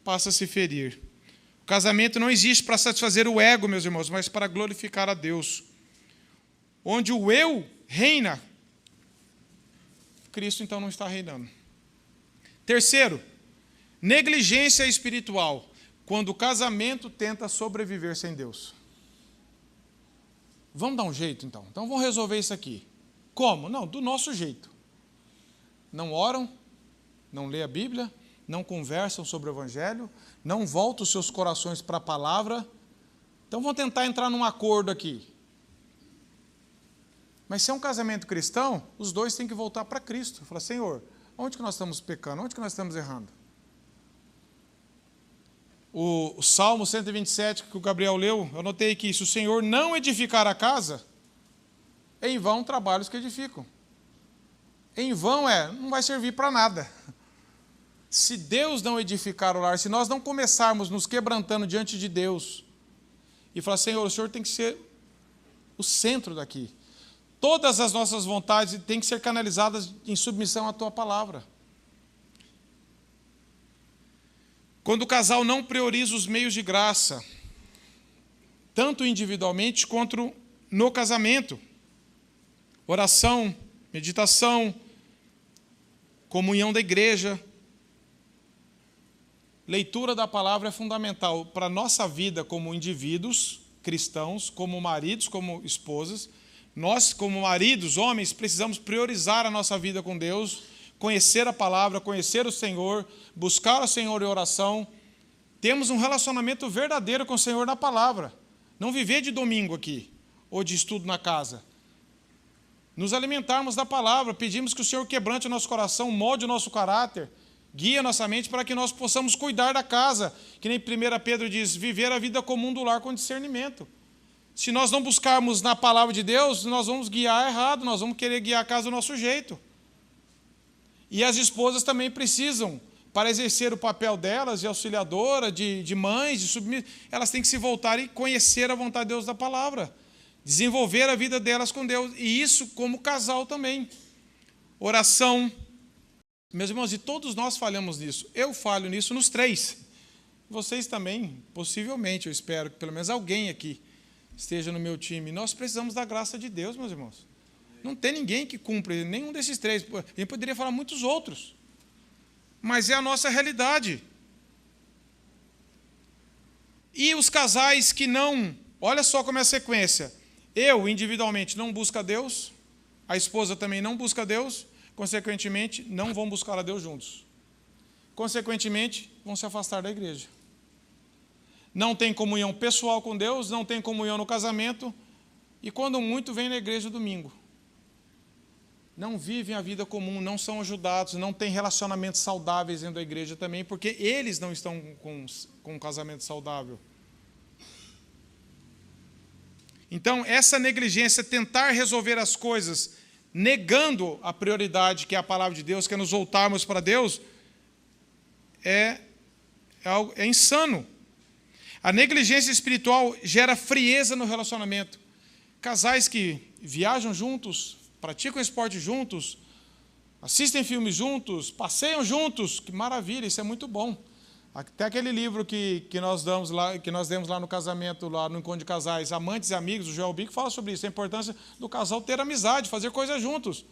passa a se ferir. O casamento não existe para satisfazer o ego, meus irmãos, mas para glorificar a Deus. Onde o eu reina, Cristo então não está reinando. Terceiro, negligência espiritual. Quando o casamento tenta sobreviver sem Deus. Vamos dar um jeito, então. Então vamos resolver isso aqui. Como? Não, do nosso jeito. Não oram, não lê a Bíblia, não conversam sobre o Evangelho, não voltam os seus corações para a palavra. Então vão tentar entrar num acordo aqui. Mas se é um casamento cristão, os dois têm que voltar para Cristo. Falar, Senhor, onde que nós estamos pecando? Onde que nós estamos errando? O Salmo 127 que o Gabriel leu, eu notei que se o Senhor não edificar a casa, em vão trabalhos que edificam. Em vão não vai servir para nada. Se Deus não edificar o lar, se nós não começarmos nos quebrantando diante de Deus e falar, Senhor, o Senhor tem que ser o centro daqui. Todas as nossas vontades têm que ser canalizadas em submissão à Tua palavra. Quando o casal não prioriza os meios de graça, tanto individualmente quanto no casamento, oração, meditação, comunhão da igreja, leitura da palavra é fundamental para a nossa vida como indivíduos cristãos, como maridos, como esposas. Nós, como maridos, homens, precisamos priorizar a nossa vida com Deus, conhecer a palavra, conhecer o Senhor, buscar o Senhor em oração. Temos um relacionamento verdadeiro com o Senhor na palavra. Não viver de domingo aqui, ou de estudo na casa. Nos alimentarmos da palavra, pedimos que o Senhor quebrante o nosso coração, molde o nosso caráter, guie a nossa mente para que nós possamos cuidar da casa. Que nem 1 Pedro diz, viver a vida comum do lar com discernimento. Se nós não buscarmos na palavra de Deus, nós vamos guiar errado, nós vamos querer guiar a casa do nosso jeito. E as esposas também precisam, para exercer o papel delas, de auxiliadora, de mães, de submissão, elas têm que se voltar e conhecer a vontade de Deus da palavra. Desenvolver a vida delas com Deus. E isso como casal também. Oração. Meus irmãos, e todos nós falhamos nisso. Eu falho nisso nos 3. Vocês também, possivelmente, eu espero que pelo menos alguém aqui esteja no meu time. Nós precisamos da graça de Deus, meus irmãos. Não tem ninguém que cumpre nenhum desses 3. A gente poderia falar muitos outros. Mas é a nossa realidade. E os casais que não... Olha só como é a sequência. Eu, individualmente, não busco a Deus. A esposa também não busca a Deus. Consequentemente, não vão buscar a Deus juntos. Consequentemente, vão se afastar da igreja. Não tem comunhão pessoal com Deus, não tem comunhão no casamento, e quando muito, vem na igreja domingo. Não vivem a vida comum, não são ajudados, não têm relacionamentos saudáveis dentro da igreja também, porque eles não estão com um casamento saudável. Então, essa negligência, tentar resolver as coisas, negando a prioridade que é a palavra de Deus, que é nos voltarmos para Deus, é insano. A negligência espiritual gera frieza no relacionamento. Casais que viajam juntos, praticam esporte juntos, assistem filmes juntos, passeiam juntos, que maravilha, isso é muito bom. Até aquele livro que nós demos lá no casamento, lá no encontro de casais, Amantes e Amigos, do Joel Bick, fala sobre isso, a importância do casal ter amizade, fazer coisas juntos.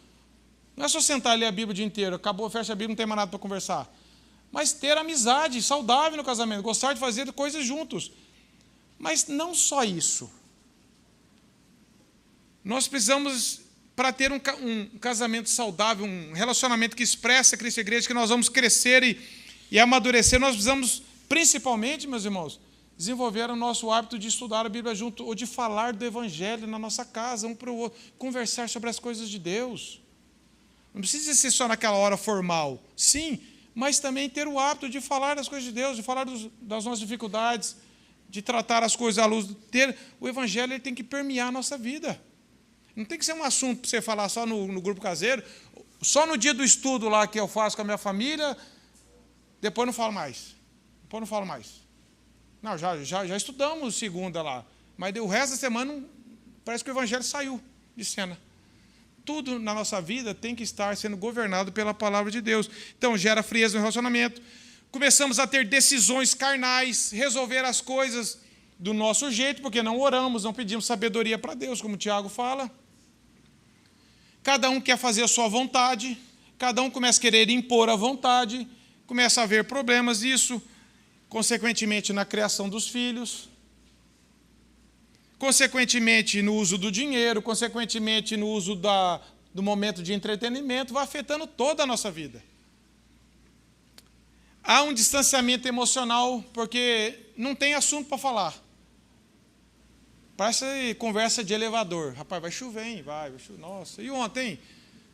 Não é só sentar e ler a Bíblia o dia inteiro, acabou, fecha a Bíblia, não tem mais nada para conversar. Mas ter amizade saudável no casamento, gostar de fazer coisas juntos. Mas não só isso. Nós precisamos, para ter um casamento saudável, um relacionamento que expressa a Cristo e a igreja, que nós vamos crescer e amadurecer, nós precisamos, principalmente, meus irmãos, desenvolver o nosso hábito de estudar a Bíblia junto, ou de falar do Evangelho na nossa casa, um para o outro, conversar sobre as coisas de Deus. Não precisa ser só naquela hora formal, sim, mas também ter o hábito de falar das coisas de Deus, de falar das nossas dificuldades, de tratar as coisas à luz. O Evangelho ele tem que permear a nossa vida. Não tem que ser um assunto para você falar só no grupo caseiro, só no dia do estudo lá que eu faço com a minha família, depois não falo mais. Depois não falo mais. Não, já estudamos segunda lá, mas o resto da semana parece que o Evangelho saiu de cena. Tudo na nossa vida tem que estar sendo governado pela palavra de Deus. Então, gera frieza no relacionamento. Começamos a ter decisões carnais, resolver as coisas do nosso jeito, porque não oramos, não pedimos sabedoria para Deus, como o Tiago fala. Cada um quer fazer a sua vontade, cada um começa a querer impor a vontade, começa a haver problemas disso, consequentemente na criação dos filhos, consequentemente no uso do dinheiro, consequentemente no uso do momento de entretenimento, vai afetando toda a nossa vida. Há um distanciamento emocional, porque não tem assunto para falar. Parece conversa de elevador. Rapaz, vai chover, hein? Vai chover. Nossa, e ontem?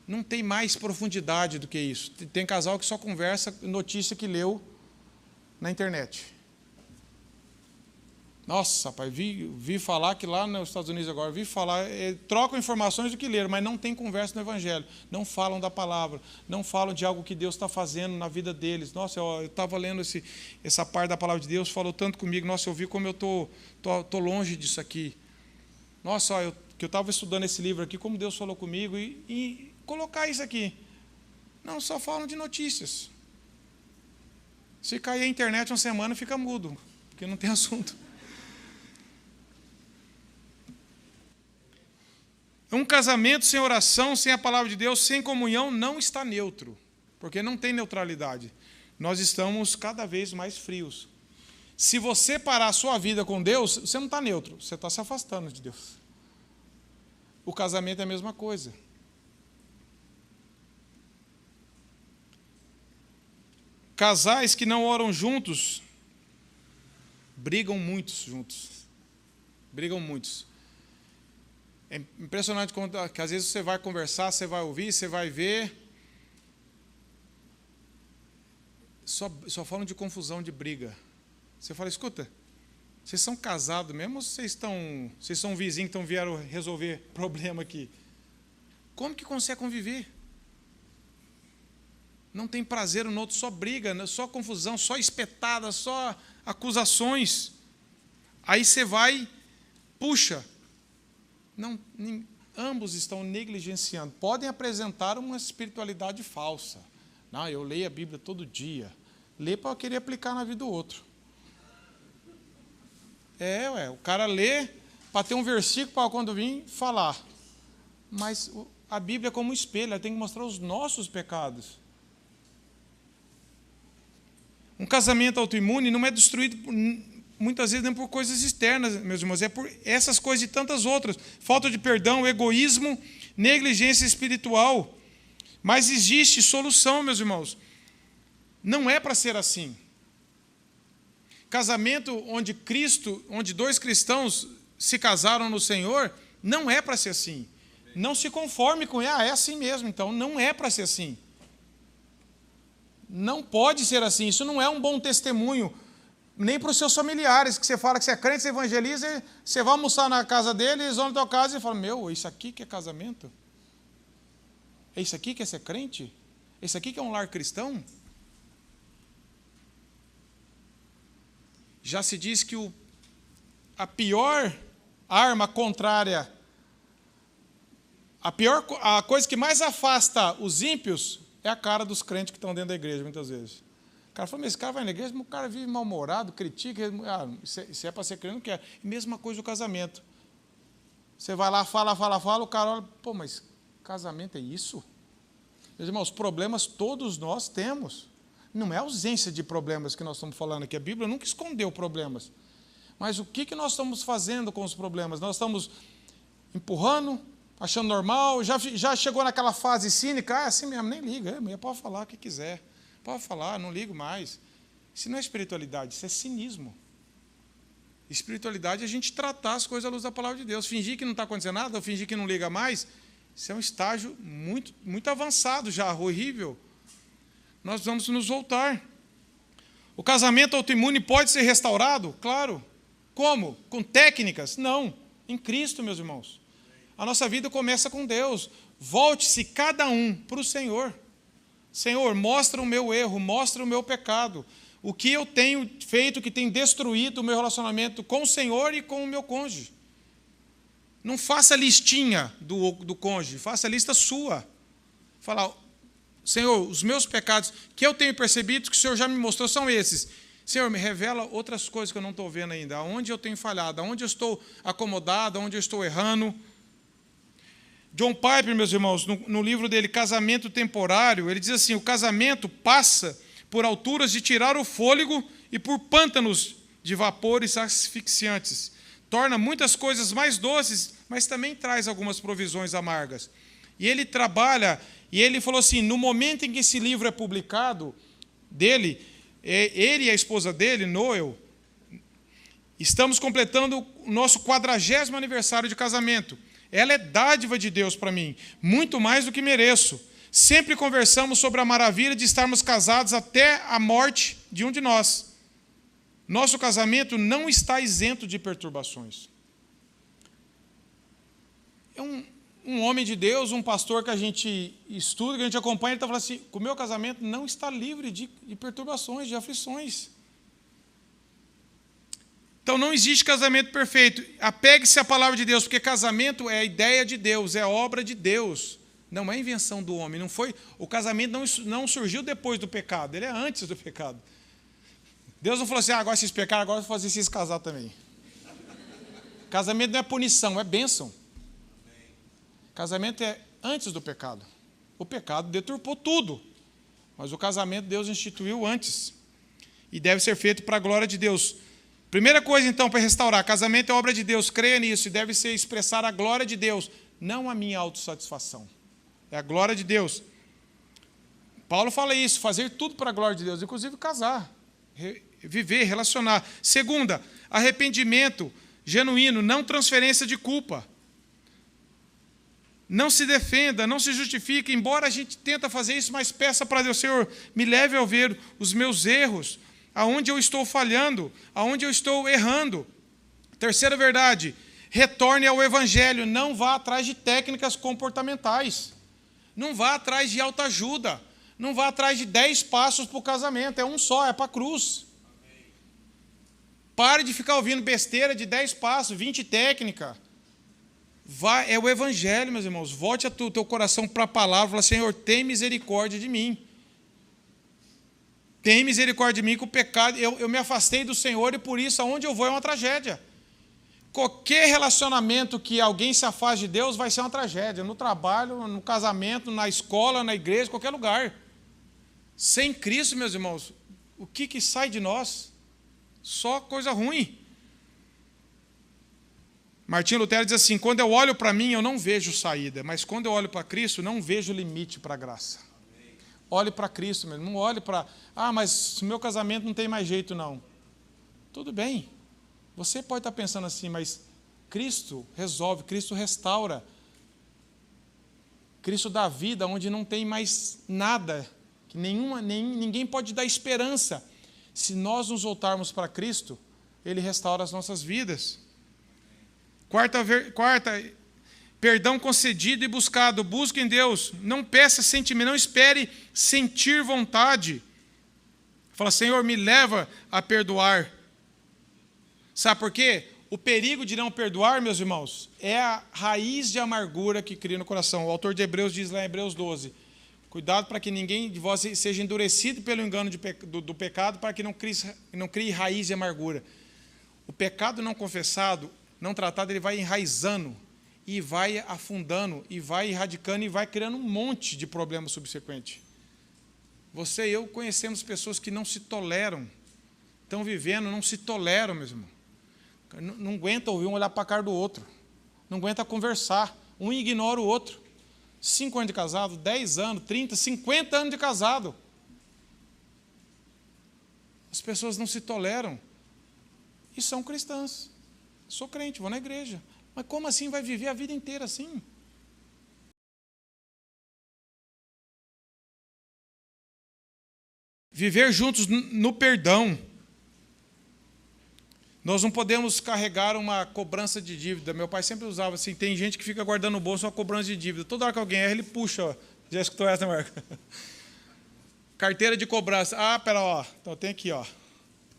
Não tem mais profundidade do que isso. Tem casal que só conversa notícia que leu na internet. Nossa, rapaz, vi falar que lá nos Estados Unidos agora, trocam informações do que leram, mas não tem conversa no Evangelho. Não falam da palavra, não falam de algo que Deus está fazendo na vida deles. Nossa, eu estava lendo essa parte da palavra de Deus, falou tanto comigo. Nossa, eu vi como eu tô longe disso aqui. Nossa, que eu estava estudando esse livro aqui, como Deus falou comigo, e colocar isso aqui. Não, só falam de notícias. Se cair a internet uma semana, fica mudo, porque não tem assunto. Um casamento sem oração, sem a palavra de Deus, sem comunhão, não está neutro, porque não tem neutralidade. Nós estamos cada vez mais frios. Se você parar a sua vida com Deus, você não está neutro, você está se afastando de Deus. O casamento é a mesma coisa. Casais que não oram juntos, brigam muitos juntos. Brigam muitos. É impressionante que às vezes você vai conversar, você vai ouvir, você vai ver. Só falam de confusão, de briga. Você fala, escuta, vocês são casados mesmo ou vocês são vizinhos que vieram resolver problema aqui? Como que consegue conviver? Não tem prazer no outro, só briga, só confusão, só espetada, só acusações. Aí você vai, puxa. Não, ambos estão negligenciando. Podem apresentar uma espiritualidade falsa. Não, eu leio a Bíblia todo dia. Lê para querer aplicar na vida do outro. O cara lê para ter um versículo para quando vir falar. Mas a Bíblia é como um espelho, ela tem que mostrar os nossos pecados. Um casamento autoimune não é destruído muitas vezes nem por coisas externas, meus irmãos, é por essas coisas e tantas outras. Falta de perdão, egoísmo, negligência espiritual. Mas existe solução, meus irmãos. Não é para ser assim. Casamento onde dois cristãos se casaram no Senhor, não é para ser assim. Não se conforme com ele. É assim mesmo, então não é para ser assim. Não pode ser assim. Isso não é um bom testemunho nem para os seus familiares, que você fala que você é crente, você evangeliza, você vai almoçar na casa dele, eles vão na tua casa e falam, isso aqui que é casamento? É isso aqui que é ser crente? Isso aqui que é um lar cristão? Já se diz que a pior arma contrária, a coisa que mais afasta os ímpios é a cara dos crentes que estão dentro da igreja, muitas vezes. O cara fala, mas esse cara vai na igreja, mas o cara vive mal-humorado, critica, se é para ser crente, não quer. Mesma coisa do casamento. Você vai lá, fala, o cara olha, mas casamento é isso? Meus irmãos, problemas todos nós temos. Não é ausência de problemas que nós estamos falando aqui. A Bíblia nunca escondeu problemas. Mas o que nós estamos fazendo com os problemas? Nós estamos empurrando, achando normal, já chegou naquela fase cínica, é assim mesmo, nem liga, pode falar o que quiser. Pode falar, não ligo mais. Isso não é espiritualidade, isso é cinismo. Espiritualidade é a gente tratar as coisas à luz da palavra de Deus. Fingir que não está acontecendo nada, ou fingir que não liga mais, isso é um estágio muito, muito avançado já, horrível. Nós vamos nos voltar. O casamento autoimune pode ser restaurado? Claro. Como? Com técnicas? Não. Em Cristo, meus irmãos. A nossa vida começa com Deus. Volte-se cada um para o Senhor. Senhor, mostra o meu erro, mostra o meu pecado. O que eu tenho feito que tem destruído o meu relacionamento com o Senhor e com o meu cônjuge. Não faça listinha do cônjuge, faça a lista sua. Fala, Senhor, os meus pecados que eu tenho percebido, que o Senhor já me mostrou, são esses. Senhor, me revela outras coisas que eu não estou vendo ainda. Aonde eu tenho falhado, aonde eu estou acomodado, aonde eu estou errando. John Piper, meus irmãos, no livro dele, Casamento Temporário, ele diz assim, o casamento passa por alturas de tirar o fôlego e por pântanos de vapores asfixiantes. Torna muitas coisas mais doces, mas também traz algumas provisões amargas. E ele trabalha, e ele falou assim, no momento em que esse livro é publicado, dele, ele e a esposa dele, Noel, estamos completando o nosso 40º aniversário de casamento. Ela é dádiva de Deus para mim, muito mais do que mereço. Sempre conversamos sobre a maravilha de estarmos casados até a morte de um de nós. Nosso casamento não está isento de perturbações. É um homem de Deus, um pastor que a gente estuda, que a gente acompanha, ele está falando assim, o meu casamento não está livre de perturbações, de aflições. Então não existe casamento perfeito. Apegue-se à palavra de Deus, porque casamento é a ideia de Deus, é a obra de Deus. Não é invenção do homem. Não foi, o casamento não surgiu depois do pecado, ele é antes do pecado. Deus não falou assim, agora vocês pecaram, agora eu vou fazer vocês casar também. Casamento não é punição, é bênção. Casamento é antes do pecado. O pecado deturpou tudo. Mas o casamento Deus instituiu antes. E deve ser feito para a glória de Deus. Primeira coisa, então, para restaurar. Casamento é obra de Deus. Creia nisso. E deve ser expressar a glória de Deus. Não a minha autossatisfação. É a glória de Deus. Paulo fala isso. Fazer tudo para a glória de Deus. Inclusive casar. Viver, relacionar. Segunda, arrependimento genuíno. Não transferência de culpa. Não se defenda, não se justifique, embora a gente tenta fazer isso, mas peça para Deus, Senhor, me leve a ver os meus erros, aonde eu estou falhando, aonde eu estou errando. Terceira verdade, retorne ao Evangelho, não vá atrás de técnicas comportamentais, não vá atrás de autoajuda, não vá atrás de 10 passos para o casamento, é um só, é para a cruz. Pare de ficar ouvindo besteira de 10 passos, 20 técnicas. É o Evangelho, meus irmãos. Volte o teu coração para a palavra. Fala, Senhor, tem misericórdia de mim. Tem misericórdia de mim com o pecado. Eu me afastei do Senhor e por isso, aonde eu vou é uma tragédia. Qualquer relacionamento que alguém se afaste de Deus vai ser uma tragédia. No trabalho, no casamento, na escola, na igreja, qualquer lugar. Sem Cristo, meus irmãos, o que sai de nós? Só coisa ruim. Martinho Lutero diz assim, quando eu olho para mim, eu não vejo saída, mas quando eu olho para Cristo, não vejo limite para a graça. Amém. Olhe para Cristo mesmo, não olhe para, mas o meu casamento não tem mais jeito não. Tudo bem, você pode estar pensando assim, mas Cristo resolve, Cristo restaura. Cristo dá vida onde não tem mais nada, que ninguém pode dar esperança. Se nós nos voltarmos para Cristo, Ele restaura as nossas vidas. Quarta, perdão concedido e buscado. Busque em Deus. Não peça sentimento, não espere sentir vontade. Fala, Senhor, me leva a perdoar. Sabe por quê? O perigo de não perdoar, meus irmãos, é a raiz de amargura que cria no coração. O autor de Hebreus diz lá em Hebreus 12, cuidado para que ninguém de vós seja endurecido pelo engano do pecado, para que não crie raiz de amargura. O pecado não confessado, não tratado, ele vai enraizando e vai afundando e vai erradicando e vai criando um monte de problemas subsequentes. Você e eu conhecemos pessoas que não se toleram, estão vivendo, não se toleram, meu irmão. Não aguenta ouvir um olhar para a cara do outro, não aguenta conversar, um ignora o outro. 5 anos de casado, 10 anos, 30, 50 anos de casado. As pessoas não se toleram e são cristãs. Sou crente, vou na igreja. Mas como assim vai viver a vida inteira assim? Viver juntos no perdão. Nós não podemos carregar uma cobrança de dívida. Meu pai sempre usava assim, tem gente que fica guardando no bolso uma cobrança de dívida. Toda hora que alguém erra, ele puxa. Ó. Já escutou essa, Marca? Carteira de cobrança. Pera, ó. Então tem aqui, ó.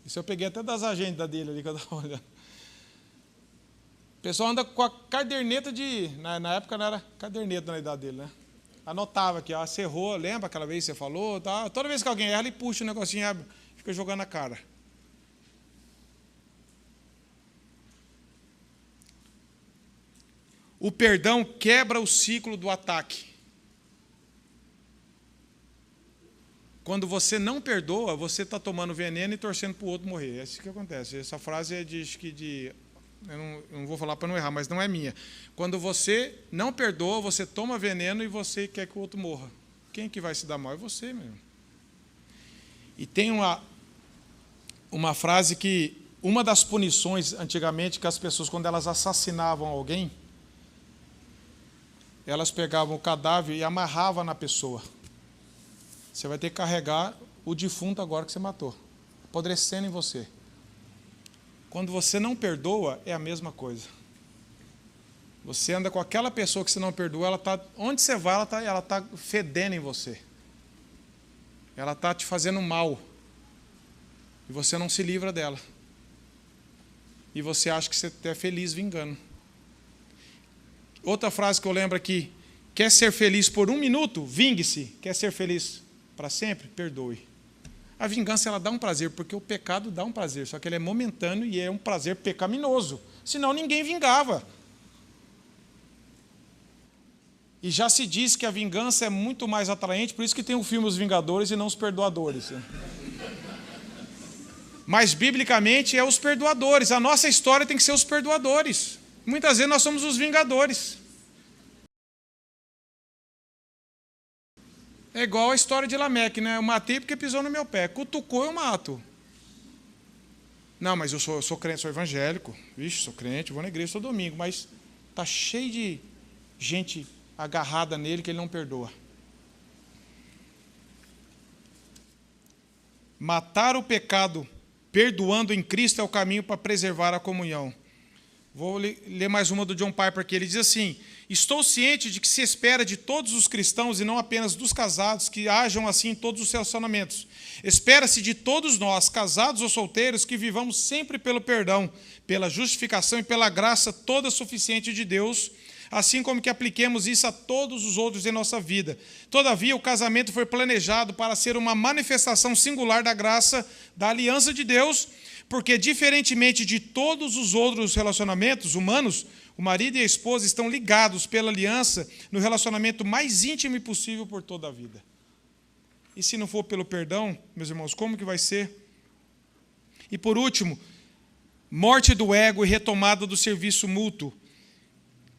Isso eu peguei até das agendas dele ali que eu estava olhando. O pessoal anda com a caderneta na época não era caderneta na idade dele, né? Anotava aqui, ó, você errou, lembra aquela vez que você falou? Tá? Toda vez que alguém erra, ele puxa o negocinho e fica jogando na cara. O perdão quebra o ciclo do ataque. Quando você não perdoa, você está tomando veneno e torcendo para o outro morrer. É isso que acontece. Essa frase é eu não vou falar para não errar, mas não é minha. Quando você não perdoa, você toma veneno e você quer que o outro morra. Quem que vai se dar mal? É você mesmo. E tem uma frase que, uma das punições antigamente que as pessoas, quando elas assassinavam alguém, elas pegavam o cadáver e amarravam na pessoa. Você vai ter que carregar o defunto agora que você matou, apodrecendo em você. Quando você não perdoa, é a mesma coisa. Você anda com aquela pessoa que você não perdoa, ela tá, onde você vai, ela tá fedendo em você. Ela está te fazendo mal. E você não se livra dela. E você acha que você é feliz vingando. Outra frase que eu lembro aqui: quer ser feliz por um minuto? Vingue-se. Quer ser feliz para sempre? Perdoe. A vingança, ela dá um prazer, porque o pecado dá um prazer, só que ele é momentâneo e é um prazer pecaminoso. Senão ninguém vingava. E já se diz que a vingança é muito mais atraente, por isso que tem o filme Os Vingadores e não Os Perdoadores. Mas, biblicamente, é os perdoadores. A nossa história tem que ser os perdoadores. Muitas vezes nós somos os vingadores. É igual a história de Lameque, né? Eu matei porque pisou no meu pé. Cutucou, eu mato. Não, mas eu sou crente, sou evangélico. Vixe, sou crente, vou na igreja todo domingo. Mas está cheio de gente agarrada nele que ele não perdoa. Matar o pecado perdoando em Cristo é o caminho para preservar a comunhão. Vou ler mais uma do John Piper aqui. Ele diz assim: estou ciente de que se espera de todos os cristãos e não apenas dos casados que hajam assim em todos os relacionamentos. Espera-se de todos nós, casados ou solteiros, que vivamos sempre pelo perdão, pela justificação e pela graça toda suficiente de Deus, assim como que apliquemos isso a todos os outros em nossa vida. Todavia, o casamento foi planejado para ser uma manifestação singular da graça, da aliança de Deus, porque, diferentemente de todos os outros relacionamentos humanos, o marido e a esposa estão ligados pela aliança no relacionamento mais íntimo possível por toda a vida. E se não for pelo perdão, meus irmãos, como que vai ser? E por último, morte do ego e retomada do serviço mútuo.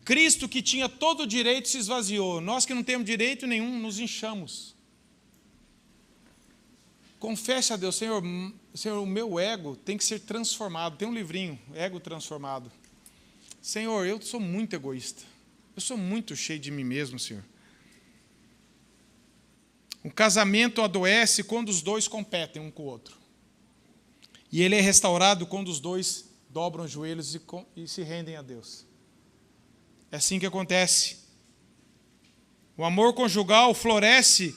Cristo, que tinha todo o direito, se esvaziou. Nós que não temos direito nenhum, nos inchamos. Confesse a Deus: Senhor, o meu ego tem que ser transformado. Tem um livrinho, Ego Transformado. Senhor, eu sou muito egoísta. Eu sou muito cheio de mim mesmo, Senhor. O casamento adoece quando os dois competem um com o outro. E ele é restaurado quando os dois dobram os joelhos e se rendem a Deus. É assim que acontece. O amor conjugal floresce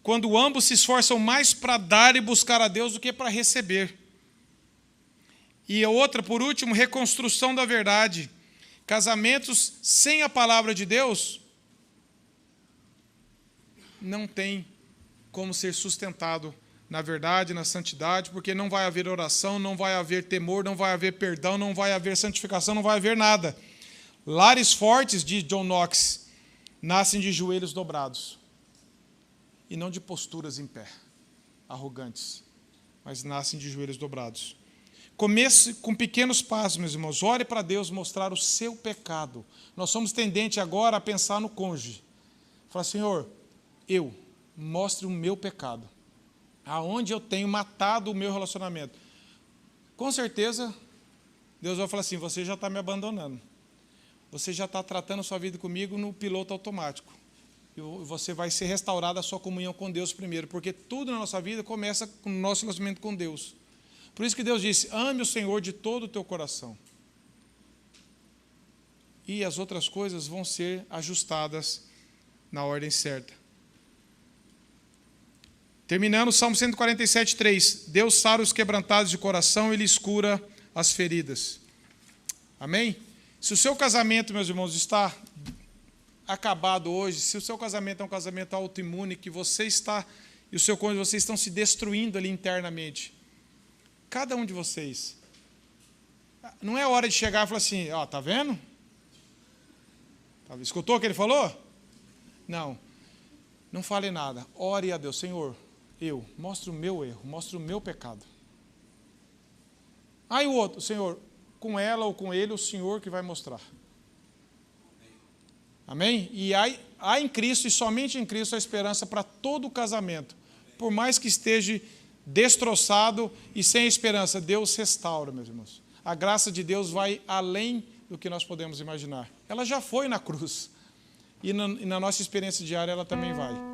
quando ambos se esforçam mais para dar e buscar a Deus do que para receber. E a outra, por último, reconstrução da verdade. Casamentos sem a palavra de Deus não tem como ser sustentado na verdade, na santidade, porque não vai haver oração, não vai haver temor, não vai haver perdão, não vai haver santificação, não vai haver nada. Lares fortes, diz John Knox, nascem de joelhos dobrados e não de posturas em pé, arrogantes, mas nascem de joelhos dobrados. Comece com pequenos passos, meus irmãos. Ore para Deus mostrar o seu pecado. Nós somos tendentes agora a pensar no cônjuge. Fala: Senhor, mostre o meu pecado. Aonde eu tenho matado o meu relacionamento. Com certeza, Deus vai falar assim: você já está me abandonando. Você já está tratando a sua vida comigo no piloto automático. E você vai ser restaurado a sua comunhão com Deus primeiro, porque tudo na nossa vida começa com o nosso relacionamento com Deus. Por isso que Deus disse: ame o Senhor de todo o teu coração. E as outras coisas vão ser ajustadas na ordem certa. Terminando, o Salmo 147, 3. Deus sara os quebrantados de coração e lhes cura as feridas. Amém? Se o seu casamento, meus irmãos, está acabado hoje, se o seu casamento é um casamento autoimune, que você está e o seu cônjuge, vocês estão se destruindo ali internamente, cada um de vocês, não é hora de chegar e falar assim: ó, tá vendo? Escutou o que ele falou? Não fale nada. Ore a Deus: Senhor, mostre o meu erro, mostre o meu pecado. Aí o outro: Senhor, com ela ou com ele, o Senhor que vai mostrar. Amém? E há em Cristo, e somente em Cristo, a esperança para todo o casamento. Por mais que esteja destroçado e sem esperança, Deus restaura, meus irmãos. A graça de Deus vai além do que nós podemos imaginar. Ela já foi na cruz. E na nossa experiência diária ela também vai.